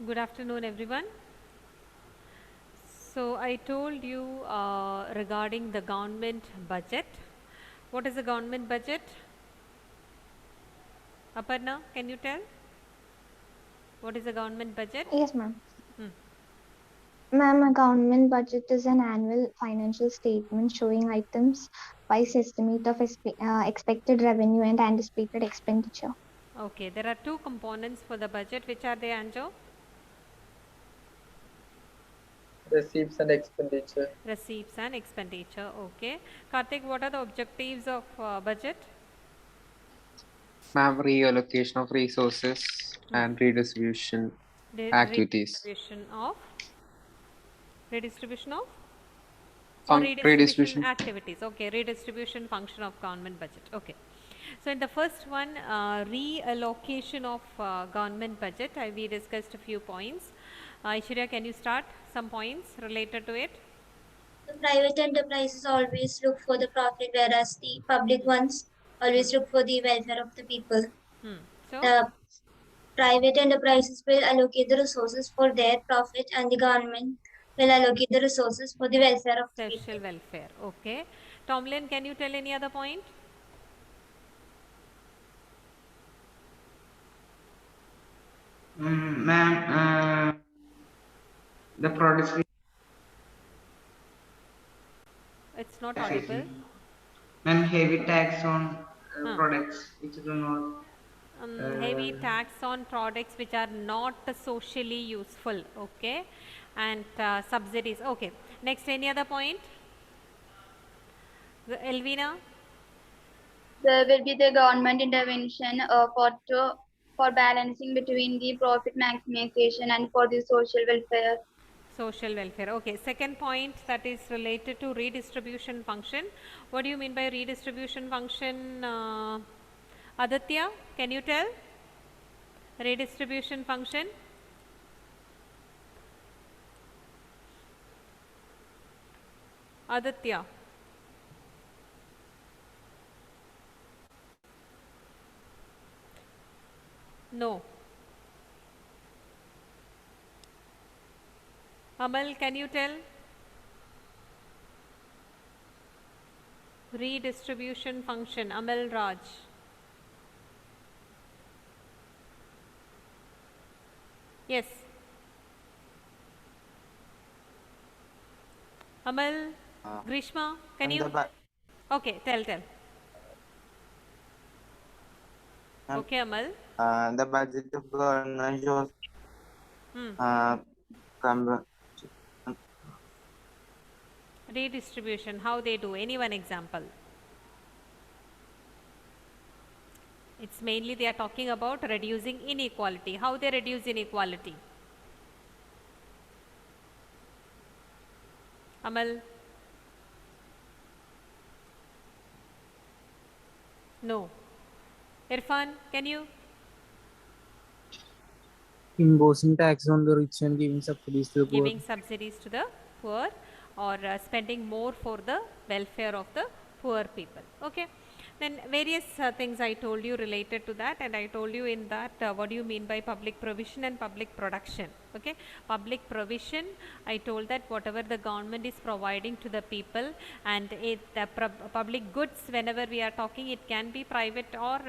Good afternoon, everyone. So I told you regarding the government budget. What is the government budget? Aparna, can you tell? What is the government budget? Yes, ma'am. Hmm. Ma'am, a government budget is an annual financial statement showing items wise estimate of expected revenue and anticipated expenditure. Okay, there are two components for the budget. Which are they, Anjo? Receipts and expenditure. Receipts and expenditure. Okay. Karthik, what are the objectives of budget? Ma'am, reallocation of resources and redistribution activities. Redistribution of or redistribution Redistribution. activities. Okay, redistribution function of government budget. Okay. So in the first one, reallocation of government budget, we discussed a few points. Aishwarya, can you start some points related to it? The private enterprises always look for the profit, whereas the public ones always look for the welfare of the people. So, The private enterprises will allocate the resources for their profit, and the government will allocate the resources for the welfare of the social people. welfare. Okay. Tomlin, can you tell any other point? Ma'am, the products It's not audible. Ma'am, heavy tax on products which do not. Heavy tax on products which are not socially useful. Okay. And subsidies. Okay. Next, any other point? Elvina? There will be the government intervention for balancing between the profit maximization and for the social welfare. Social welfare. Okay. Second point, that is related to redistribution function. What do you mean by redistribution function? Aditya, can you tell? Redistribution function. Aditya. No. Amal, can you tell? Redistribution function. Amal Raj. Yes. Amal, Grishma, can you? Okay, tell. Okay, Amal. The budget of government shows Redistribution, how they do? Any one example? It's mainly they are talking about reducing inequality. How they reduce inequality? Amal? No. Irfan, can you? Imposing tax on the rich and giving subsidies to the poor. Giving subsidies to the poor or spending more for the welfare of the poor people. Okay. Then various things I told you related to that, and I told you in that what do you mean by public provision and public production. Okay. Public provision, I told that whatever the government is providing to the people, and the public goods, whenever we are talking, it can be private or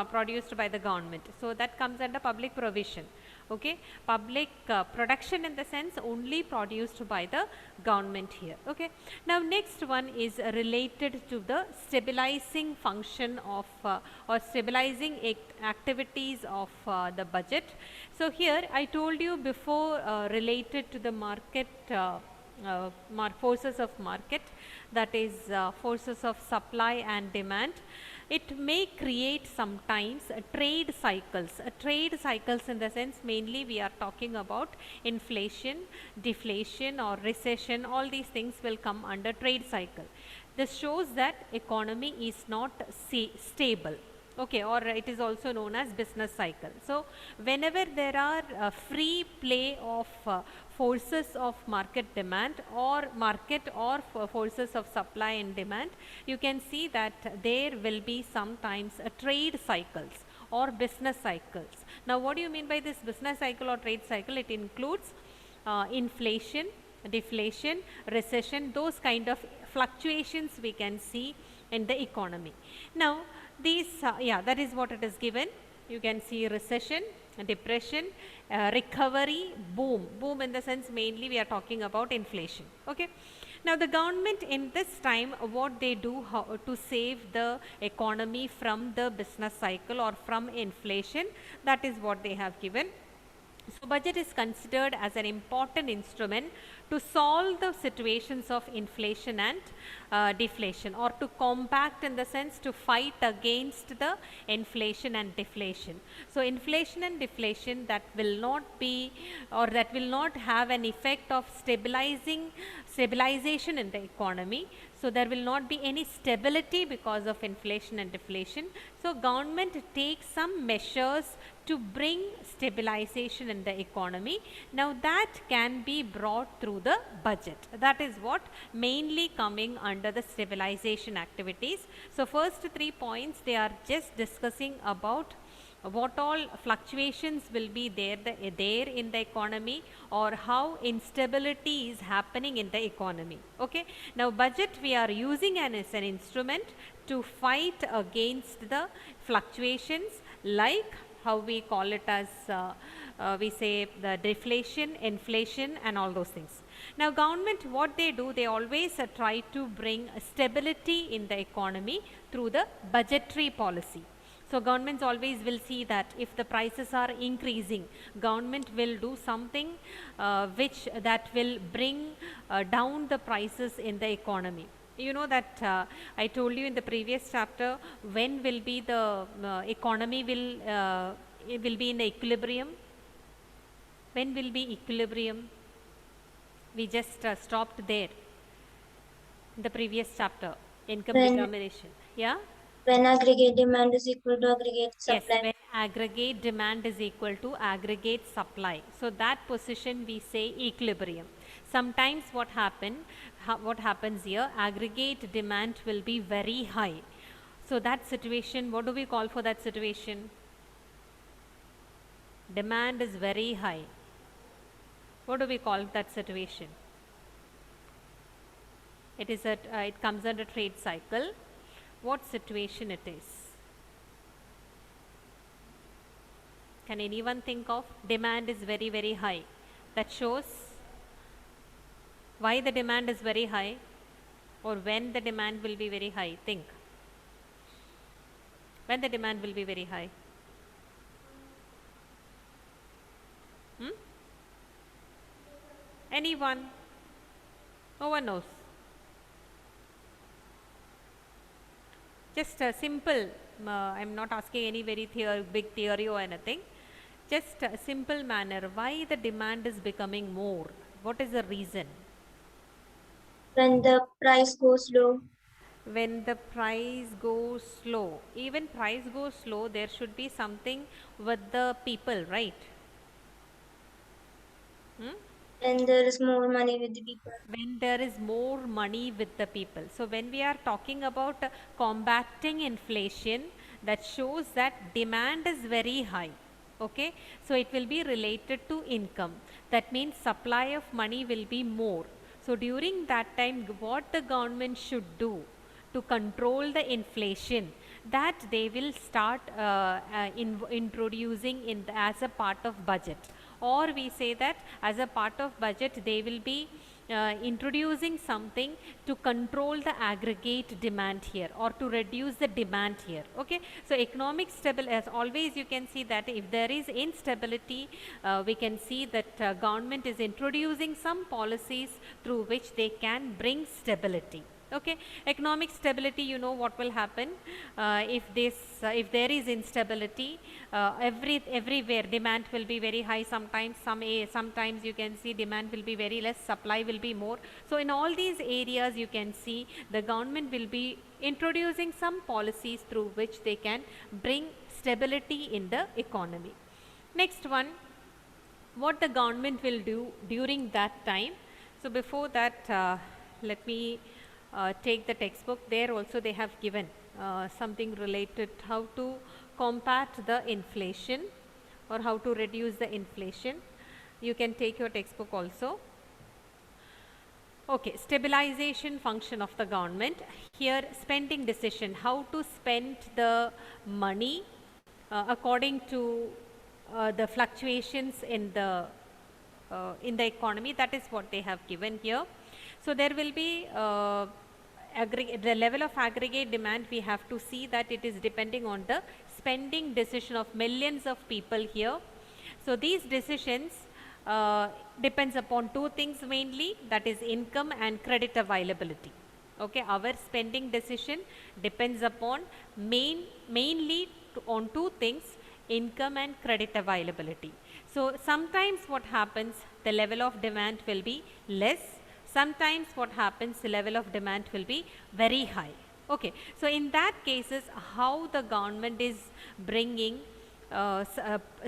produced by the government. So that comes under public provision. Okay, public production in the sense only produced by the government here. Okay, now next one is related to the stabilizing function of or stabilizing activities of the budget. So here I told you before related to the market forces of market, that is forces of supply and demand. It may create sometimes trade cycles. Trade cycles in the sense mainly we are talking about inflation, deflation or recession. All these things will come under trade cycle. This shows that economy is not stable. Okay, or it is also known as business cycle. So whenever there are free play of forces of market demand or market or forces of supply and demand, you can see that there will be sometimes trade cycles or business cycles. Now what do you mean by this business cycle or trade cycle? It includes inflation, deflation, recession, those kind of fluctuations we can see in the economy. Now these that is what it is given. You can see recession, depression, recovery, boom in the sense mainly we are talking about inflation. Okay. Now the government in this time what they do to save the economy from the business cycle or from inflation, that is what they have given. So budget is considered as an important instrument to solve the situations of inflation and deflation, or to combat, in the sense to fight against the inflation and deflation. So inflation and deflation, that will not be, or that will not have an effect of stabilization in the economy. So there will not be any stability because of inflation and deflation. So government takes some measures to bring stabilization in the economy. Now that can be brought through the budget. That is what mainly coming under the stabilization activities. So first 3 points, they are just discussing about what all fluctuations will be there in the economy, or how instability is happening in the economy. Okay. Now budget we are using as an instrument to fight against the fluctuations, like how we call it as we say the deflation, inflation and all those things. Now government, what they do, they always try to bring stability in the economy through the budgetary policy. So governments always will see that if the prices are increasing, government will do something which that will bring down the prices in the economy. You know that I told you in the previous chapter, when will be the economy will be in equilibrium. When will be equilibrium? We just stopped there in the previous chapter, income determination. Yeah. When aggregate demand is equal to aggregate supply. Yes, when aggregate demand is equal to aggregate supply. So that position we say equilibrium. Sometimes what happens here, aggregate demand will be very high. So that situation, what do we call for that situation? Demand is very high. What do we call that situation? It comes under trade cycle. What situation it is? Can anyone think of? Demand is very, very high. That shows why the demand is very high, or when the demand will be very high. Think. When the demand will be very high. Anyone? No one knows. Just a simple, I'm not asking any very big theory or anything. Just a simple manner. Why the demand is becoming more? What is the reason? When the price goes low. When the price goes low. Even price goes low, there should be something with the people, right? When there is more money with the people. When there is more money with the people. So when we are talking about combating inflation, that shows that demand is very high. Okay, so it will be related to income. That means supply of money will be more. So during that time, what the government should do to control the inflation, that they will start introducing as a part of budget. Or we say that as a part of budget, they will be introducing something to control the aggregate demand here, or to reduce the demand here. Okay, so economic stability, as always you can see that if there is instability, we can see that government is introducing some policies through which they can bring stability. Okay, economic stability, you know what will happen if there is instability, everywhere demand will be very high. Sometimes you can see demand will be very less, supply will be more. So in all these areas you can see the government will be introducing some policies through which they can bring stability in the economy. Next one, what the government will do during that time. So before that, let me take the textbook. There also they have given something related how to combat the inflation or how to reduce the inflation. You can take your textbook also. Okay, stabilization function of the government. Here spending decision, how to spend the money according to the fluctuations in the economy. That is what they have given here. So there will be the level of aggregate demand. We have to see that it is depending on the spending decision of millions of people here. So these decisions depends upon two things mainly, that is income and credit availability. Okay, our spending decision depends upon mainly on two things, income and credit availability. So sometimes what happens, the level of demand will be less. Sometimes what happens, the level of demand will be very high. Okay, so in that cases, how the government is bringing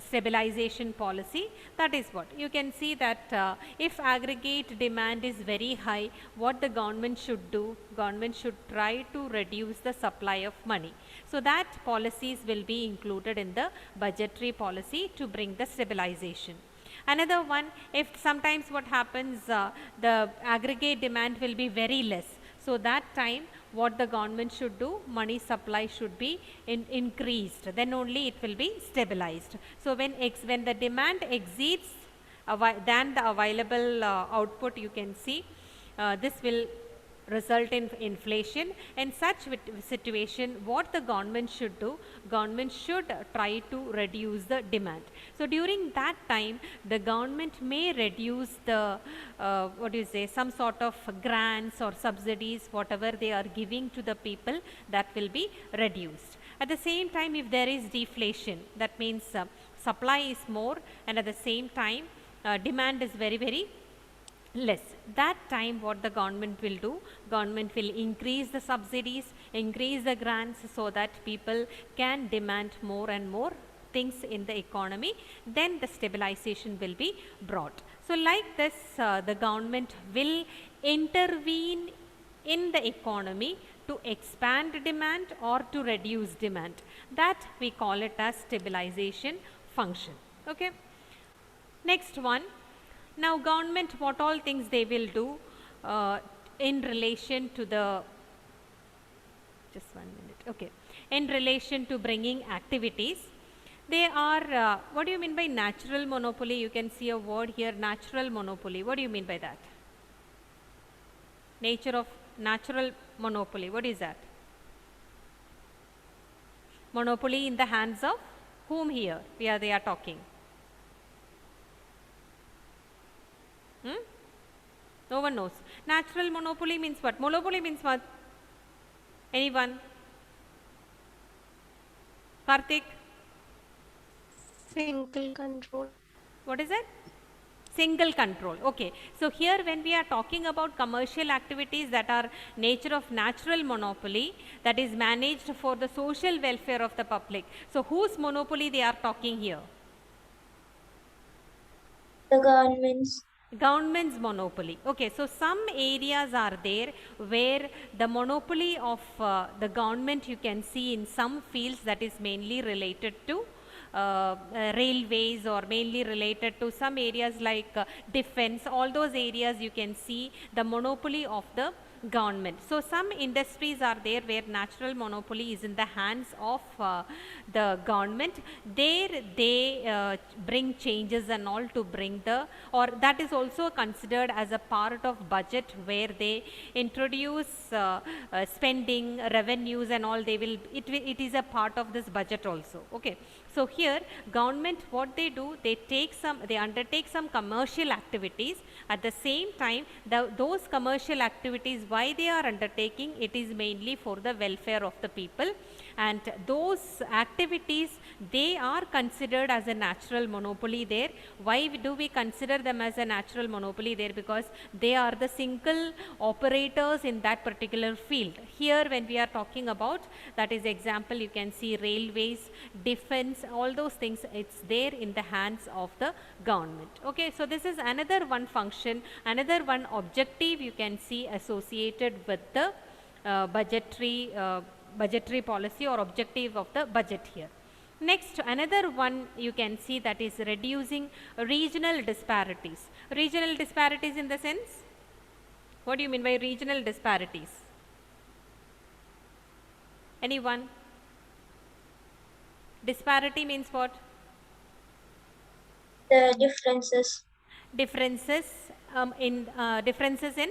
stabilization policy, that is what you can see that if aggregate demand is very high, what the government should do, government should try to reduce the supply of money. So that policies will be included in the budgetary policy to bring the stabilization. Another one, if sometimes what happens, the aggregate demand will be very less. So that time what the government should do, money supply should be increased, then only it will be stabilized. So when the demand exceeds than the available output, you can see this will result in inflation. In such situation, what the government should do, government should try to reduce the demand. So during that time, the government may reduce the some sort of grants or subsidies, whatever they are giving to the people, that will be reduced. At the same time, if there is deflation, that means supply is more and at the same time demand is very less. That time what the government will do, government will increase the subsidies, increase the grants, so that people can demand more and more things in the economy, then the stabilization will be brought. So like this, the government will intervene in the economy to expand demand or to reduce demand. That we call it as stabilization function. Okay. Next one. Now government, what all things they will do in relation to the, just 1 minute, okay, in relation to bringing activities. They are, what do you mean by natural monopoly? You can see a word here, natural monopoly. What do you mean by that? Nature of natural monopoly, what is that? Monopoly in the hands of whom here? They are talking. No one knows. Natural monopoly means what? Monopoly means what? Anyone? Karthik? Single control. What is it? Single control. Okay. So here when we are talking about commercial activities that are nature of natural monopoly, that is managed for the social welfare of the public. So whose monopoly they are talking here? The government's monopoly. Okay, so some areas are there where the monopoly of the government you can see in some fields, that is mainly related to railways or mainly related to some areas like defense. All those areas you can see the monopoly of the government. So some industries are there where natural monopoly is in the hands of the government. There they bring changes and all to bring the, or that is also considered as a part of budget, where they introduce spending revenues and all. They will, it is a part of this budget also. Okay. So here government, what they do, they undertake some commercial activities. At the same time, those commercial activities, why they are undertaking, it is mainly for the welfare of the people, and those activities, they are considered as a natural monopoly there. Why do we consider them as a natural monopoly there? Because they are the single operators in that particular field. Here when we are talking about, that is example, you can see railways, defense, all those things, it's there in the hands of the government. Okay, so this is another one function, another one objective you can see associated with the budgetary policy or objective of the budget here. Next, another one you can see, that is reducing regional disparities. Regional disparities in the sense, what do you mean by regional disparities? Anyone? Disparity means what? The differences Differences differences in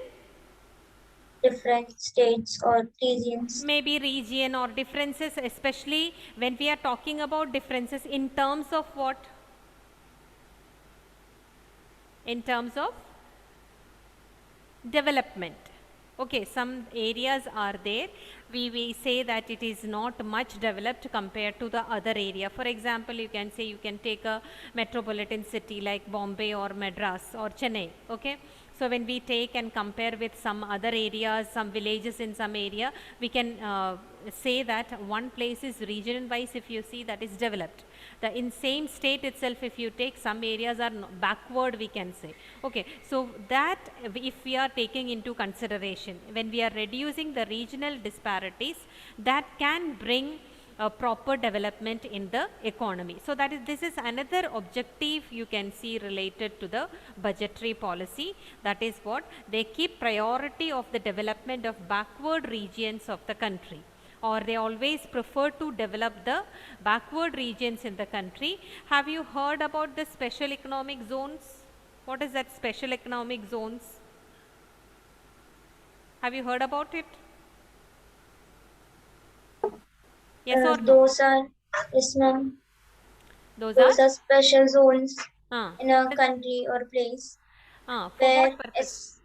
different states or regions. maybe region, or differences, especially when we are talking about differences in terms of what? In terms of development. Okay, some areas are there, we say that it is not much developed compared to the other area. For example, you can say, you can take a metropolitan city like Bombay or Madras or Chennai. Okay, so when we take and compare with some other areas, some villages in some area, we can say that one place is region wise, if you see, that is developed. The in same state itself, if you take, some areas are backward, we can say. Okay, so that if we are taking into consideration when we are reducing the regional disparities, that can bring a proper development in the economy. So that is, this is another objective you can see related to the budgetary policy. That is what they keep priority of the development of backward regions of the country, or they always prefer to develop the backward regions in the country. Have you heard about the special economic zones? What is that special economic zones? Have you heard about it? Yes or no? Those are, yes ma'am, Those those are are special zones uh, in a country or place for where what purpose?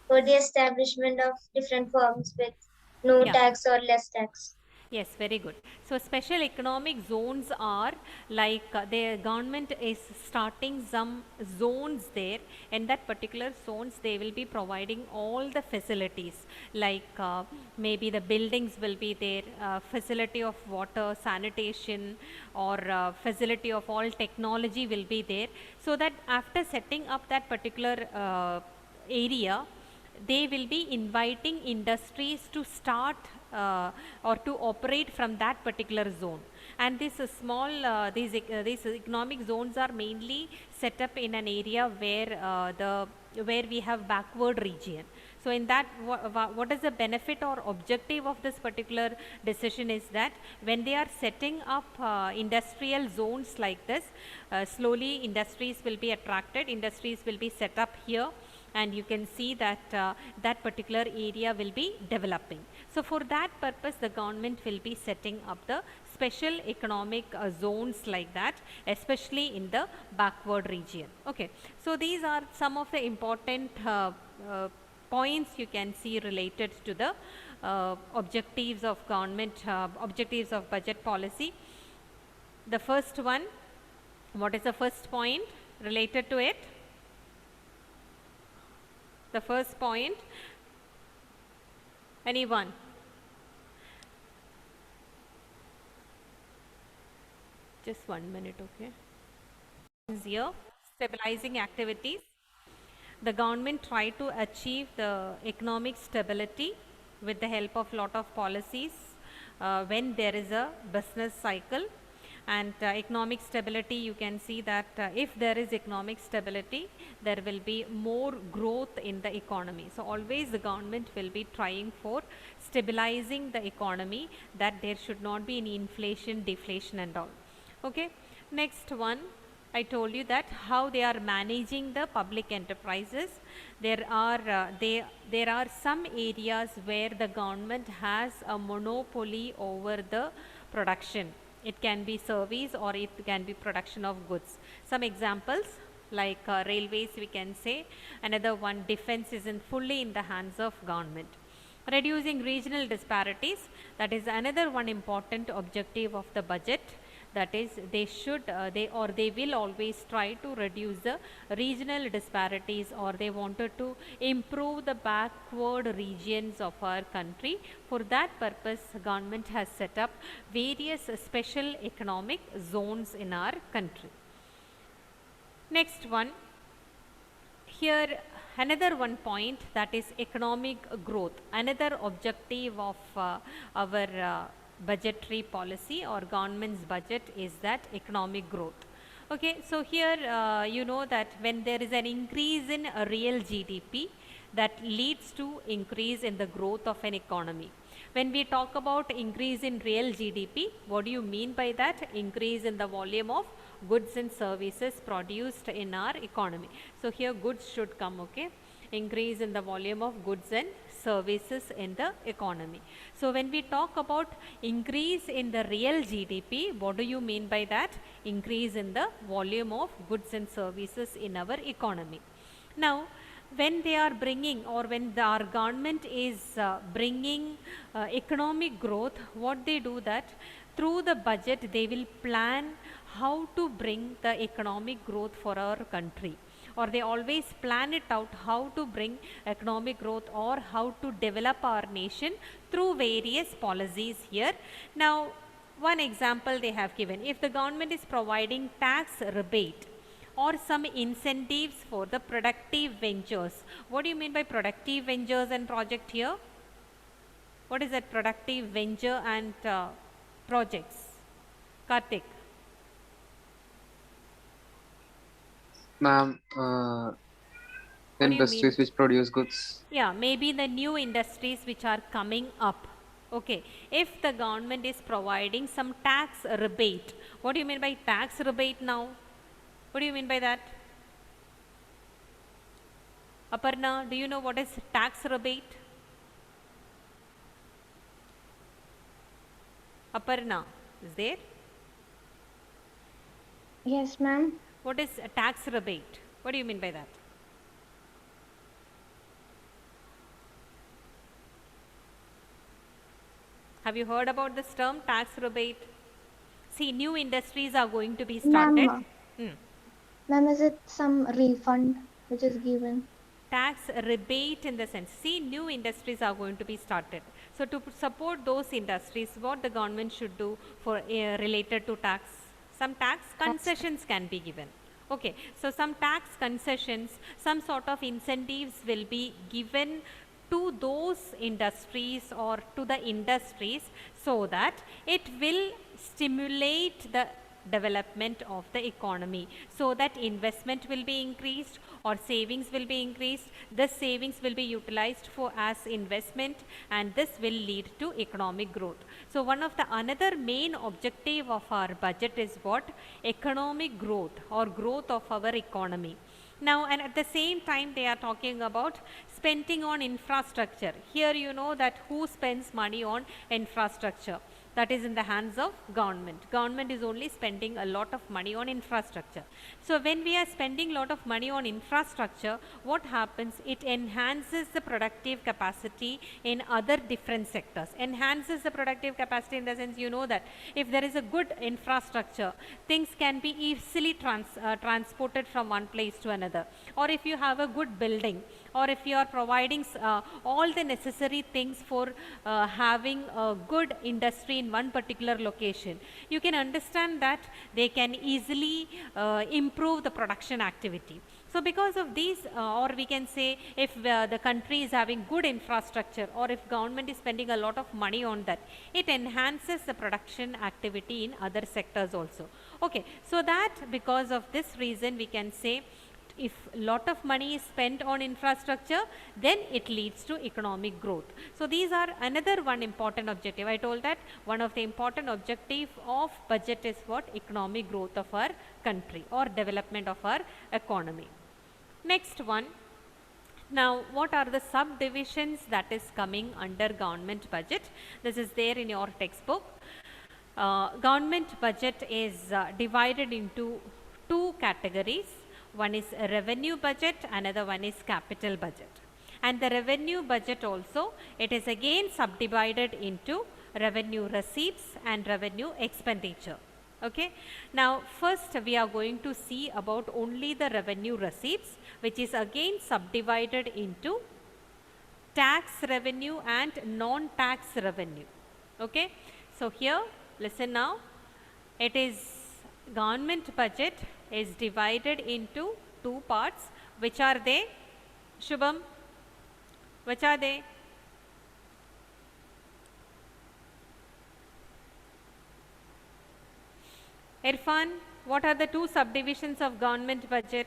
for the establishment of different firms with no Yeah. tax or less tax. Yes, very good. So special economic zones are like the government is starting some zones there, and that particular zones they will be providing all the facilities, like maybe the buildings will be there, facility of water, sanitation, or facility of all technology will be there, so that after setting up that particular area, they will be inviting industries to start or to operate from that particular zone. And this small these economic zones are mainly set up in an area where we have backward region. So in that, what is the benefit or objective of this particular decision is that when they are setting up industrial zones like this, slowly industries will be attracted, industries will be set up here, and you can see that that particular area will be developing. So for that purpose, the government will be setting up the special economic zones like that, especially in the backward region. Okay, so these are some of the important points you can see related to the objectives of government, objectives of budget policy. The first one, what is the first point related to it? The first point, anyone? Just 1 minute, okay. Here, stabilizing activities. The government try to achieve the economic stability with the help of lot of policies when there is a business cycle. And economic stability, you can see that if there is economic stability, there will be more growth in the economy. So always the government will be trying for stabilizing the economy, that there should not be any inflation, deflation and all. Okay, next one, I told you that how they are managing the public enterprises. There are some areas where the government has a monopoly over the production. It can be service or it can be production of goods. Some examples like railways, we can say. Another one, defense is fully in the hands of government. Reducing regional disparities, that is another one important objective of the budget. That is, they will always try to reduce the regional disparities, or they wanted to improve the backward regions of our country. For that purpose, government has set up various special economic zones in our country. Next one, here another one point, that is economic growth. Another objective of our budgetary policy or government's budget is that economic growth. Okay, so here you know that when there is an increase in a real GDP, that leads to increase in the growth of an economy. When we talk about increase in real GDP, what do you mean by that? Increase in the volume of goods and services produced in our economy. So here goods should come, okay? Increase in the volume of goods and services in the economy. So when we talk about increase in the real GDP, what do you mean by that? Increase in the volume of goods and services in our economy. Now, when they are bringing, or when our government is bringing economic growth, what they do that through the budget they will plan how to bring the economic growth for our country, or they always plan it out how to bring economic growth or how to develop our nation through various policies here. Now, one example they have given, if the government is providing tax rebate or some incentives for the productive ventures. What do you mean by productive ventures and project here? What is that productive venture and projects? Karthik. Ma'am, do you industries which produce goods. Yeah, maybe the new industries which are coming up. Okay, if the government is providing some tax rebate, what do you mean by tax rebate now? What do you mean by that? Aparna, do you know what is tax rebate? Aparna, is there? Yes, ma'am. What is a tax rebate? What do you mean by that? Have you heard about this term, tax rebate? See, new industries are going to be started. Ma'am, is it some refund which is given? Tax rebate in the sense, see, new industries are going to be started. So to support those industries, what the government should do for related to tax? Some tax concessions can be given. Okay, so some tax concessions, some sort of incentives will be given to those industries or to the industries, so that it will stimulate the development of the economy, so that investment will be increased or savings will be increased. The savings will be utilized for as investment, and this will lead to economic growth. So one of the another main objective of our budget is what? Economic growth or growth of our economy. Now, and at the same time they are talking about spending on infrastructure. Here you know that who spends money on infrastructure? That is in the hands of government. Government is only spending a lot of money on infrastructure. So when we are spending a lot of money on infrastructure, what happens? It enhances the productive capacity in other different sectors. Enhances the productive capacity in the sense, you know that if there is a good infrastructure, things can be easily transported from one place to another. Or if you have a good building, or if you are providing all the necessary things for having a good industry in one particular location, you can understand that they can easily improve the production activity. So because of these, or we can say if the country is having good infrastructure, or if government is spending a lot of money on that, it enhances the production activity in other sectors also. Okay, so that because of this reason we can say, if lot of money is spent on infrastructure, then it leads to economic growth. So these are another one important objective. I told that one of the important objective of budget is what? Economic growth of our country or development of our economy. Next one. Now, what are the subdivisions that is coming under government budget? This is there in your textbook. Government budget is divided into two categories. One is a revenue budget, another one is capital budget. And the revenue budget also, it is again subdivided into revenue receipts and revenue expenditure. Okay. Now, first we are going to see about only the revenue receipts, which is again subdivided into tax revenue and non-tax revenue. Okay. So, here listen now, it is government budget is divided into two parts. Which are they? Shubham, which are they? Irfan, what are the two subdivisions of government budget?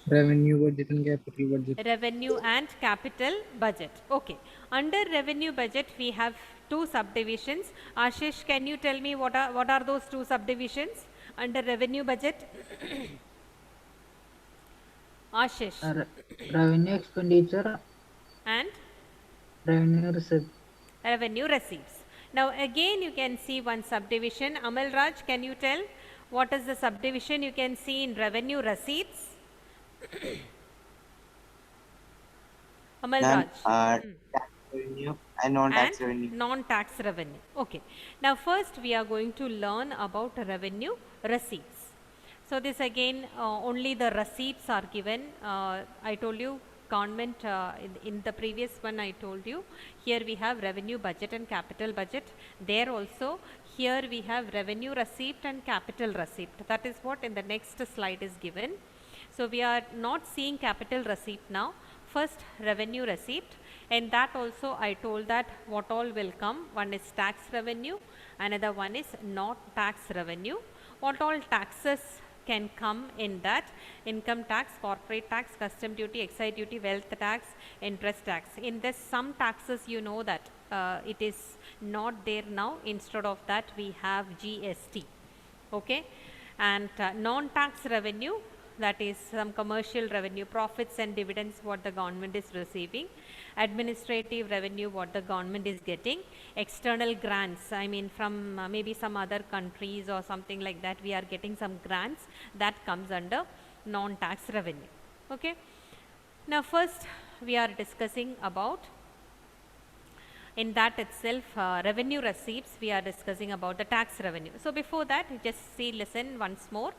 Revenue budget and capital budget. Revenue and capital budget. Okay. Under revenue budget, we have two subdivisions. Ashish, can you tell me what are those two subdivisions under revenue budget? Ashish. Revenue expenditure, And revenue receipt. revenue receipts. Now again you can see one subdivision. Amal Raj, can you tell what is the subdivision you can see in revenue receipts? Amal Ma'am, Raj. tax revenue and non-tax And revenue. non-tax revenue. Okay. Now first we are going to learn about revenue receipts. So this again only the receipts are given. I told you government in the previous one I told you, here we have revenue budget and capital budget. There also here we have revenue receipt and capital receipt. That is what in the next slide is given. So we are not seeing capital receipt now. First revenue receipt, and that also I told that what all will come. One is tax revenue, another one is not tax revenue. What all taxes can come in that: income tax, corporate tax, custom duty, excise duty, wealth tax, interest tax. In this some taxes you know that it is not there now. Instead of that we have GST. Okay, and non-tax revenue, that is some commercial revenue, profits and dividends what the government is receiving, administrative revenue what the government is getting, external grants, I mean from maybe some other countries or something like that we are getting some grants, that comes under non-tax revenue. Okay. Now first we are discussing about, in that itself revenue receipts, we are discussing about the tax revenue. So before that just listen once more.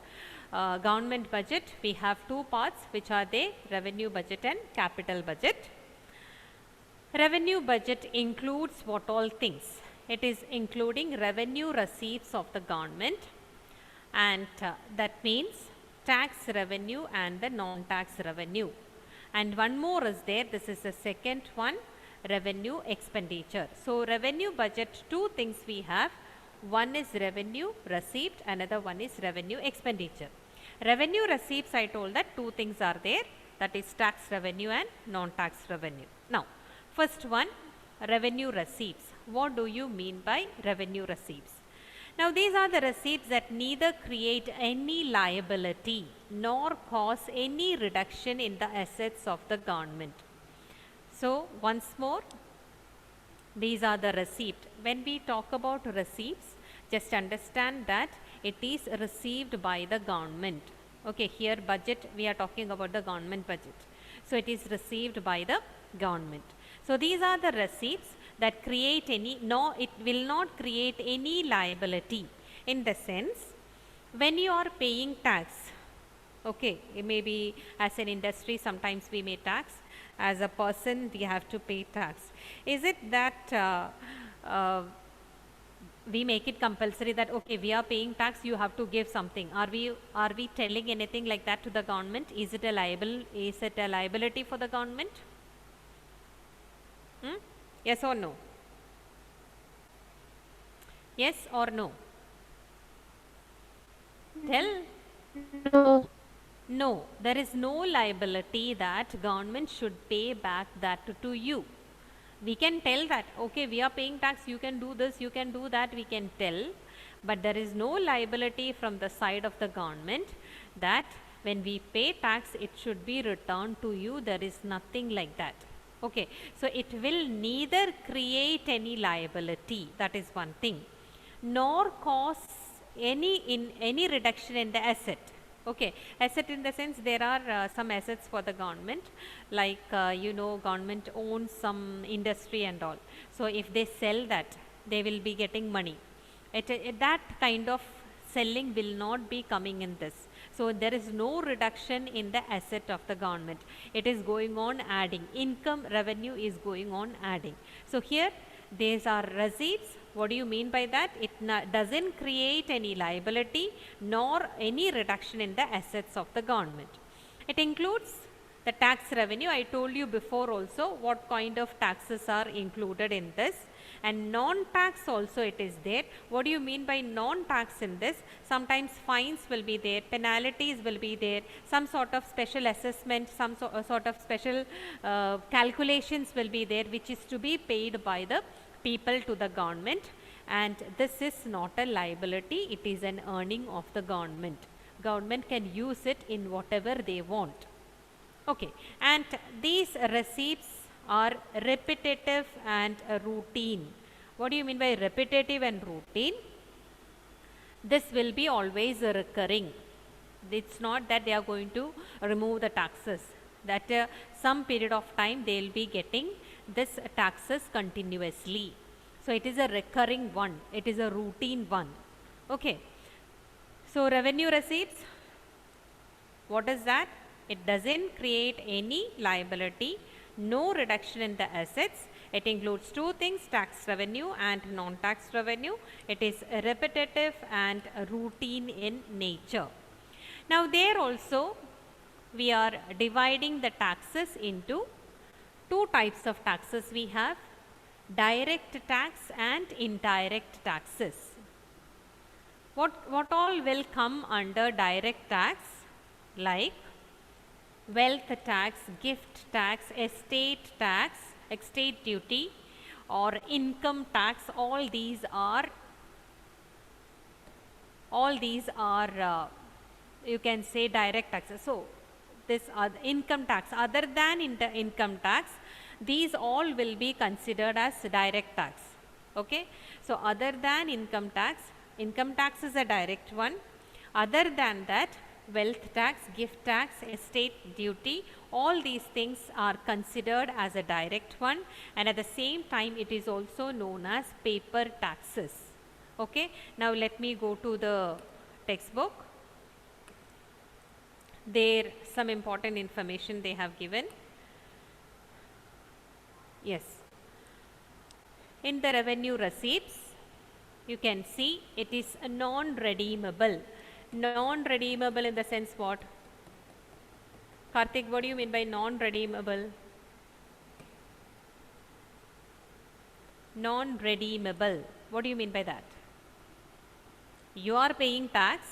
Government budget, we have two parts, which are they: revenue budget and capital budget. Revenue budget includes what all things? It is including revenue receipts of the government, and that means tax revenue and the non-tax revenue. And one more is there, this is the second one, revenue expenditure. So revenue budget, two things we have. One is revenue receipt, another one is revenue expenditure. Revenue receipts, I told that two things are there, that is tax revenue and non-tax revenue. Now first one, revenue receipts. What do you mean by revenue receipts? Now these are the receipts that neither create any liability nor cause any reduction in the assets of the government. So once more, these are the receipt. When we talk about receipts, just understand that it is received by the government. Okay, here budget, we are talking about the government budget. So it is received by the government. So these are the receipts that create any, no, it will not create any liability, in the sense when you are paying tax. Okay, maybe as an industry sometimes we may tax, as a person we have to pay tax. Is it that we make it compulsory that okay, we are paying tax, you have to give something? Are we telling anything like that to the government? Is it a liability for the government? Yes or no? Yes or no? Tell. No. No, there is no liability that government should pay back that to you. We can tell that okay, we are paying tax, you can do this, you can do that, we can tell, but there is no liability from the side of the government that when we pay tax it should be returned to you. There is nothing like that. Okay, so it will neither create any liability, that is one thing, nor cause any reduction in the asset. Okay, asset in the sense there are some assets for the government, like you know, government owns some industry and all. So if they sell that, they will be getting money. That kind of selling will not be coming in this. So there is no reduction in the asset of the government. It is going on adding. Income revenue is going on adding. So here these are receipts. What do you mean by that? It doesn't create any liability nor any reduction in the assets of the government. It includes the tax revenue. I told you before also what kind of taxes are included in this. and non-tax also it is there. What do you mean by non-tax in this? Sometimes fines will be there, penalties will be there, some sort of special assessment, some sort of special calculations will be there, which is to be paid by the people to the government, and this is not a liability, it is an earning of the government. Government can use it in whatever they want. Okay, and these receipts are repetitive and routine. What do you mean by repetitive and routine? This will be always recurring. It's not that they are going to remove the taxes. That some period of time they will be getting this taxes continuously. So it is a recurring one. It is a routine one. Okay. So revenue receipts, what is that? It doesn't create any liability, no reduction in the assets. It includes two things, tax revenue and non-tax revenue. It is repetitive and routine in nature. Now there also we are dividing the taxes into two types of taxes we have, direct tax and indirect taxes. What all will come under direct tax? Like wealth tax, gift tax, estate tax, estate duty or income tax, all these are you can say direct taxes. So this income tax, other than income tax, these all will be considered as direct tax. Okay, so other than income tax is a direct one. Other than that, wealth tax, gift tax, estate duty, all these things are considered as a direct one, and at the same time it is also known as paper taxes. Okay, now let me go to the textbook. There some important information they have given. Yes, in the revenue receipts you can see it is non-redeemable. Non-redeemable in the sense what? Karthik, what do you mean by non-redeemable? Non-redeemable, what do you mean by that? You are paying tax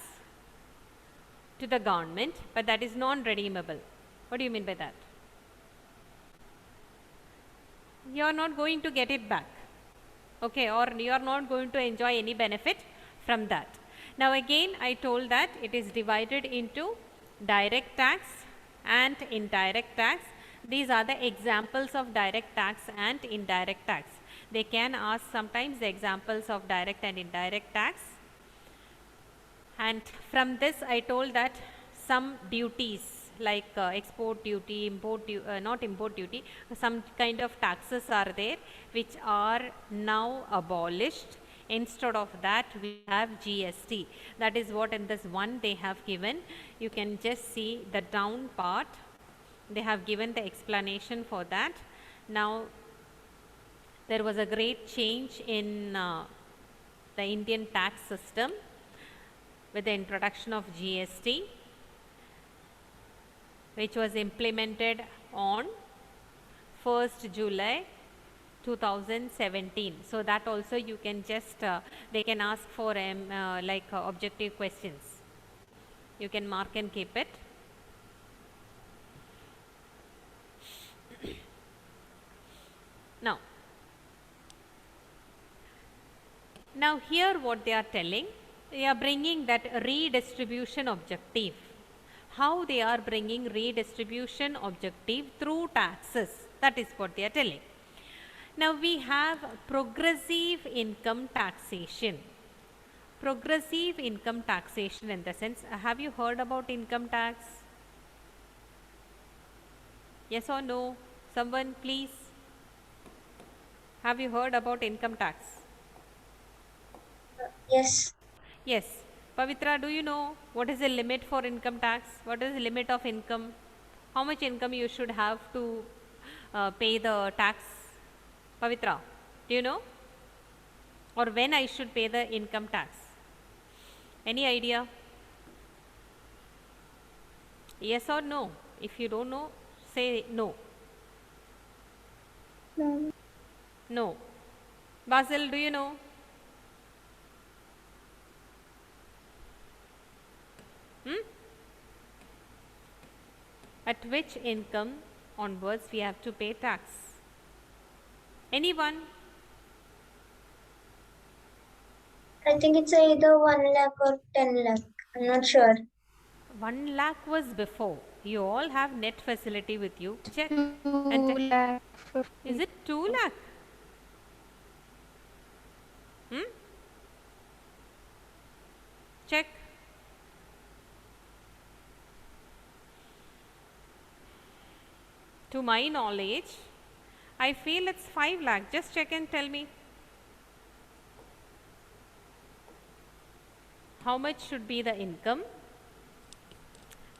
to the government, but that is non-redeemable. What do you mean by that? You are not going to get it back. Okay, or you are not going to enjoy any benefit from that. Now again I told that it is divided into direct tax and indirect tax. These are the examples of direct tax and indirect tax. They can ask sometimes the examples of direct and indirect tax. And from this I told that some duties like export duty, import duty, not import duty, some kind of taxes are there which are now abolished. Instead of that we have GST. That is what in this one they have given. You can just see the down part. They have given the explanation for that. Now there was a great change in the Indian tax system with the introduction of GST, which was implemented on 1st July 2017. So that also you can just they can ask for objective questions. You can mark and keep it. Now here what they are telling, they are bringing that redistribution objective. How they are bringing redistribution objective through taxes, that is what they are telling. Now we have progressive income taxation. Progressive income taxation in the sense, have you heard about income tax? Yes or no? Someone please. Have you heard about income tax? Yes. Yes. Pavitra, do you know what is the limit for income tax? What is the limit of income? How much income you should have to pay the tax? Pavitra, do you know? Or when I should pay the income tax? Any idea? Yes or no? If you don't know, say no. No. No. Basil, do you know? At which income onwards we have to pay tax? Anyone? I think it's either 1 lakh or 10 lakh. I'm not sure. 1 lakh was before. You all have net facility with you. Check. 2 lakh 50. Is it 2 lakh? Check. To my knowledge, I feel it's 5 lakh. Just check and tell me. How much should be the income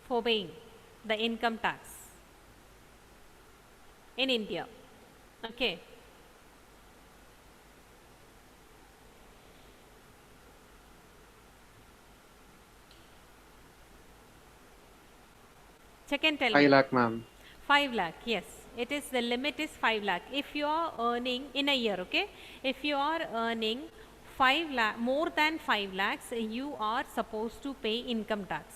for paying the income tax in India? Okay. Check and tell 5 me. lakh, ma'am. 5 lakh, yes. It is, the limit is 5 lakh. If you are earning in a year, okay, if you are earning 5 lakh, more than 5 lakhs, you are supposed to pay income tax.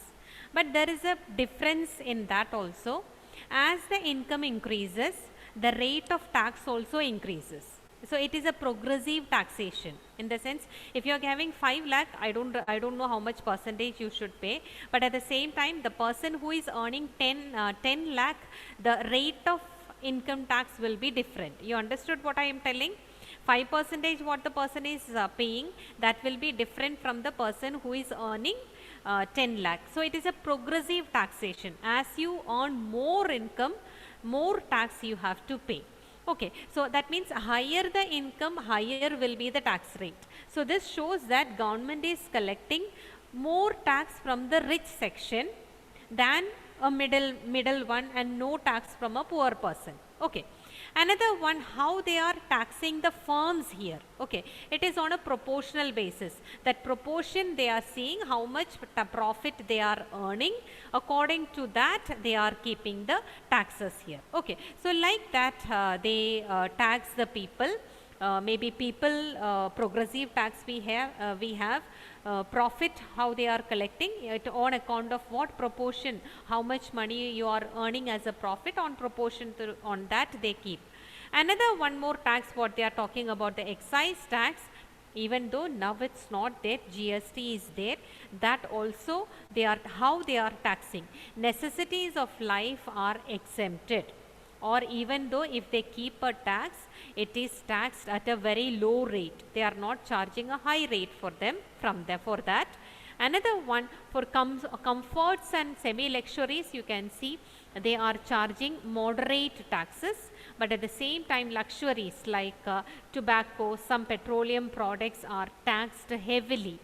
But there is a difference in that also. As the income increases, the rate of tax also increases. So it is a progressive taxation, in the sense, if you are having 5 lakh, I don't know how much percentage you should pay, but at the same time, the person who is earning 10 lakh, the rate of income tax will be different. You understood what I am telling? 5% what the person is paying, that will be different from the person who is earning 10 lakh. So it is a progressive taxation. As you earn more income, more tax you have to pay. Okay, so that means higher the income, higher will be the tax rate. So this shows that government is collecting more tax from the rich section than a middle one, and no tax from a poor person. Okay. Another one, how they are taxing the firms here. Okay, it is on a proportional basis. That proportion they are seeing how much profit they are earning. According to that, they are keeping the taxes here. Okay, so like that they tax the people. Maybe people progressive tax we have profit, how they are collecting it on account of what proportion, how much money you are earning as a profit, on proportion to, on that they keep. Another one more tax what they are talking about, the excise tax. Even though now it's not there, GST is there, that also they are, how they are taxing. Necessities of life are exempted, or even though if they keep a tax, it is taxed at a very low rate. They are not charging a high rate for them for that. Another one, for comforts and semi-luxuries, you can see they are charging moderate taxes, but at the same time luxuries like tobacco, some petroleum products are taxed heavily.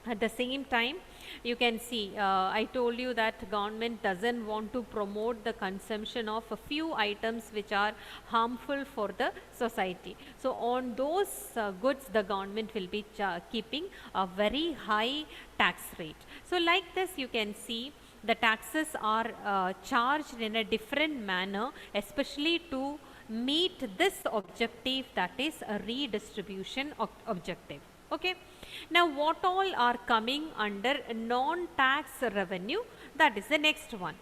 At the same time, you can see, I told you that government doesn't want to promote the consumption of a few items which are harmful for the society. So on those goods, the government will be keeping a very high tax rate. So like this, you can see the taxes are charged in a different manner, especially to meet this objective, that is a redistribution objective. Okay. Now what all are coming under non-tax revenue? That is the next one.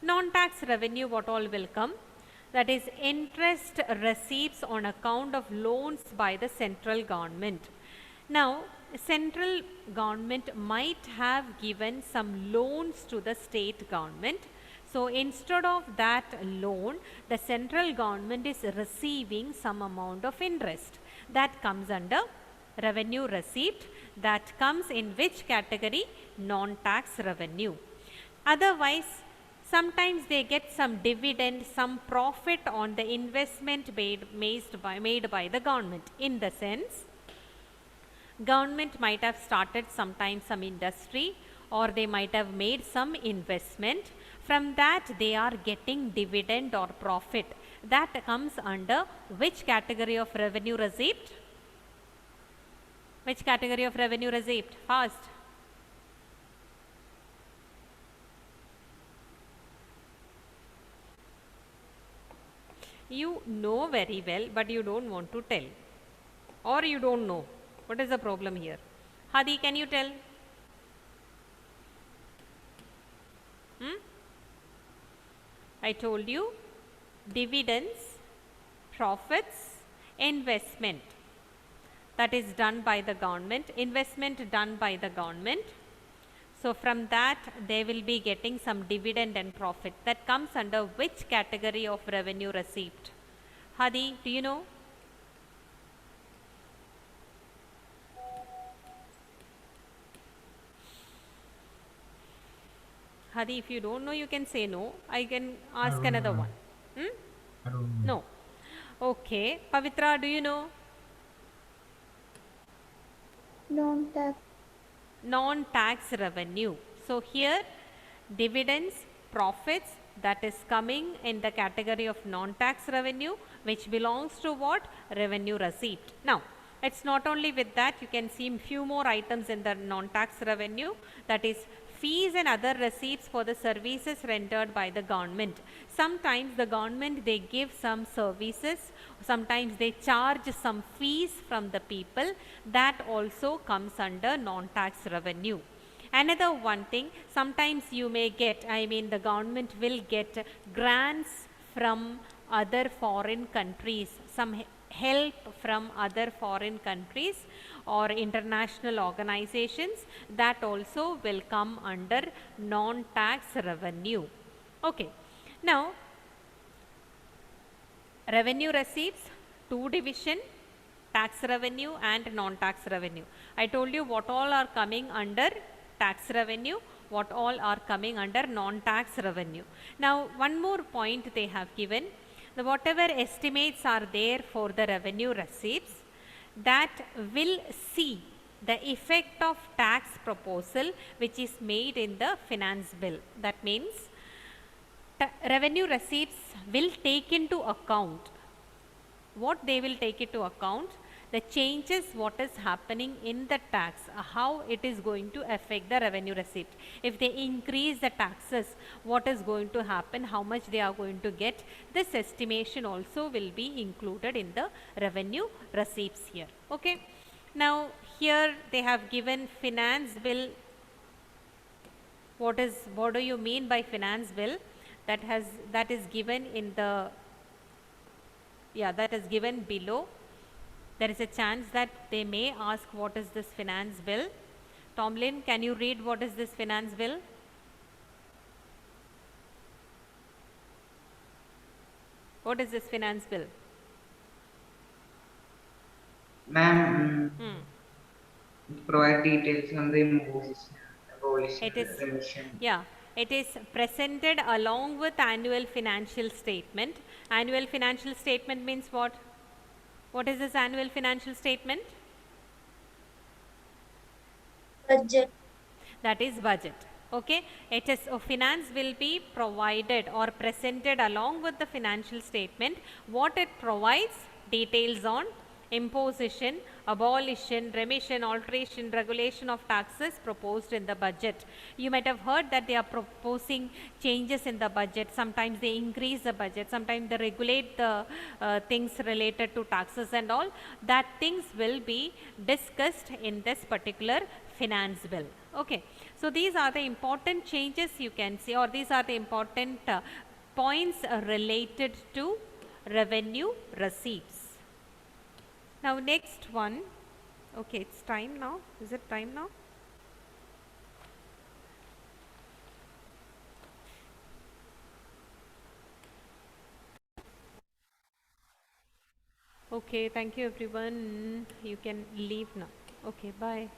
Non-tax revenue, what all will come? That is interest receipts on account of loans by the central government. Now central government might have given some loans to the state government. So instead of that loan, the central government is receiving some amount of interest. That comes under revenue receipt. That comes in which category? Non-tax revenue. Otherwise, sometimes they get some dividend, some profit on the investment made by the government. In the sense, government might have started sometime some industry, or they might have made some investment. From that they are getting dividend or profit. That comes under which category of revenue receipt? Which category of revenue receipt? Fast. You know very well, but you don't want to tell. or you don't know? What is the problem here? Hadi, can you tell? I told you dividends, profits, investment that is done by the government, investment done by the government. So from that they will be getting some dividend and profit. That comes under which category of revenue receipt? Hadi, do you know? Hadi, if you don't know, you can say no. I can ask another one. I don't know. No. Okay. Pavitra, do you know? Non-tax. Non-tax revenue. So here dividends, profits that is coming in the category of non-tax revenue, which belongs to what? Revenue receipt. Now, it's not only with that, you can see few more items in the non-tax revenue, that is fees and other receipts for the services rendered by the government. Sometimes the government, they give some services, sometimes they charge some fees from the people, that also comes under non-tax revenue. Another one thing, sometimes you may get, I mean the government will get grants from other foreign countries, some help from other foreign countries or international organizations, that also will come under non-tax revenue. Okay. Now, revenue receipts, two division, tax revenue and non-tax revenue. I told you what all are coming under tax revenue, what all are coming under non-tax revenue. Now, one more point they have given, the whatever estimates are there for the revenue receipts, that will see the effect of tax proposal which is made in the finance bill. That means revenue receipts will take into account, what they will take into account, the changes what is happening in the tax, how it is going to affect the revenue receipt. If they increase the taxes, what is going to happen, how much they are going to get, this estimation also will be included in the revenue receipts here. Okay. Now here they have given finance bill. What do you mean by finance bill? That is given in the, yeah, that is given below. There is a chance that they may ask what is this finance bill. Tomlin, can you read what is this finance bill? What is this finance bill? Ma'am, provide details on the imposition, abolition, It is, remission. yeah, it is presented along with annual financial statement. Annual financial statement means what? What is this annual financial statement? Budget. That is budget. Okay. It is finance will be provided or presented along with the financial statement. What it provides? Details on imposition, abolition, remission, alteration, regulation of taxes proposed in the budget. You might have heard that they are proposing changes in the budget. Sometimes they increase the budget, sometimes they regulate the things related to taxes and all. That things will be discussed in this particular finance bill. Okay. So these are the important changes you can see, or these are the important points related to revenue receipts. Now next one, okay, it's time now. Is it time now? Okay, thank you everyone. You can leave now. Okay, bye.